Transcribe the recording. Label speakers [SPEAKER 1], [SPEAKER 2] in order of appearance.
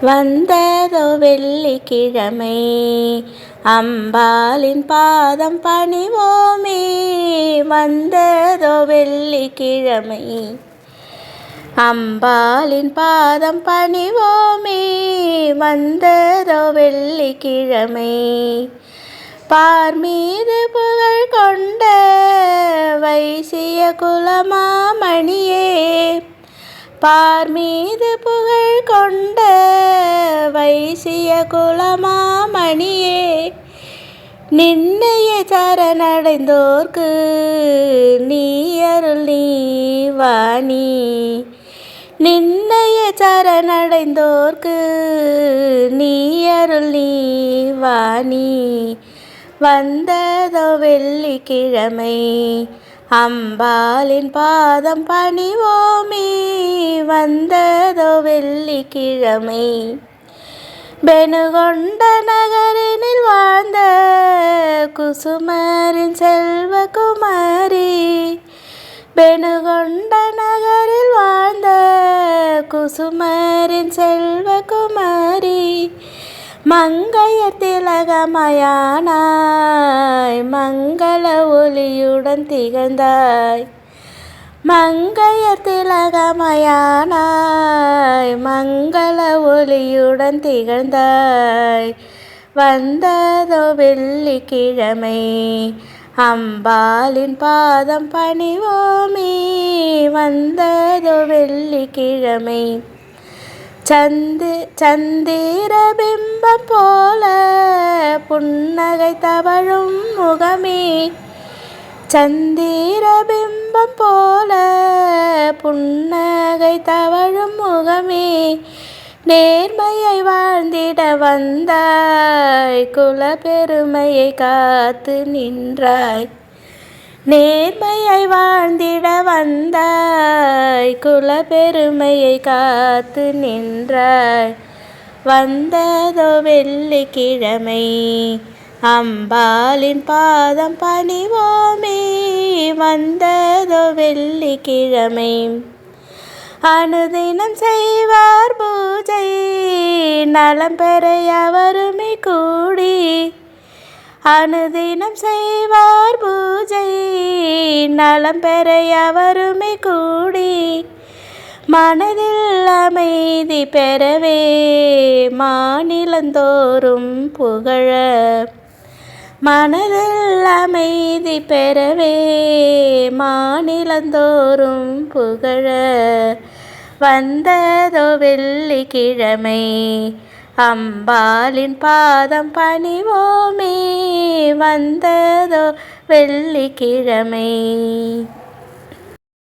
[SPEAKER 1] வந்ததோ வெள்ளிக்கிழமை, அம்பாளின் பாதம் பணிவோமே. வந்ததோ வெள்ளிக்கிழமை, அம்பாளின் பாதம் பணிவோமே. வந்ததோ வெள்ளிக்கிழமை, பார் மீது புகழ் கொண்ட வைசிய குலமாமணியே. பார் மீது புகழ் கொண்ட வைசிய குலமாமணியே, நின்னைய சரணடைந்தோர்க்கு நீ அருள் நீ வாணி. நின்னைய சரணடைந்தோர்க்கு நீ அருள் நீ வாணி. வந்ததோ வெள்ளிக்கிழமை, அம்பாளின் பாதம் பணிவோமே. வந்ததோ வெள்ளிக்கிழமை, பெனுகொண்ட நகரினில் வாழ்ந்த குசுமரின் செல்வகுமாரி. பெனுகொண்ட நகரில் வாழ்ந்த குசுமரின் செல்வகுமாரி, மங்கைய திலகமயானாய் மங்கள ஒளியுடன் திகழ்ந்தாய். மங்கைய திலகமயானாய் மங்கள ஒளியுடன் திகழ்ந்தாய். வந்ததோ வெள்ளிக்கிழமை, அம்பாளின் பாதம் பணிவோமே. வந்ததோ வெள்ளிக்கிழமை, சந்திர பிம்பம் போல புன்னகை தவழும் முகமே. சந்திர பிம்பம் போல புன்னகை தவழும் முகமே, நேர்மையை வாழ்ந்திட வந்தாய். குல பெருமையை காத்து நின்றாய். நேர்மையை வாழ்ந்திட வந்தாய். குல பெருமையை காத்து நின்றாய். வந்ததோ வெள்ளிக்கிழமை, அம்பாளின் பாதம் பணிவோமே. வந்ததோ வெள்ளிக்கிழமை, அனுதினம் செய்வார் பூஜை நலம் பெற அவருமே கூடி. அனுதினம் செய்வார் பூஜை நலம் பெற அவருமே கூடி. மனதில் அமைதி பெறவே மாநிலந்தோறும் புகழ. மனதில் அமைதி பெறவே மாநிலந்தோறும் புகழ. வந்ததோ வெள்ளிக்கிழமை, அம்பாளின் பாதம் பணிவோமே. வந்ததோ வெள்ளிக்கிழமை.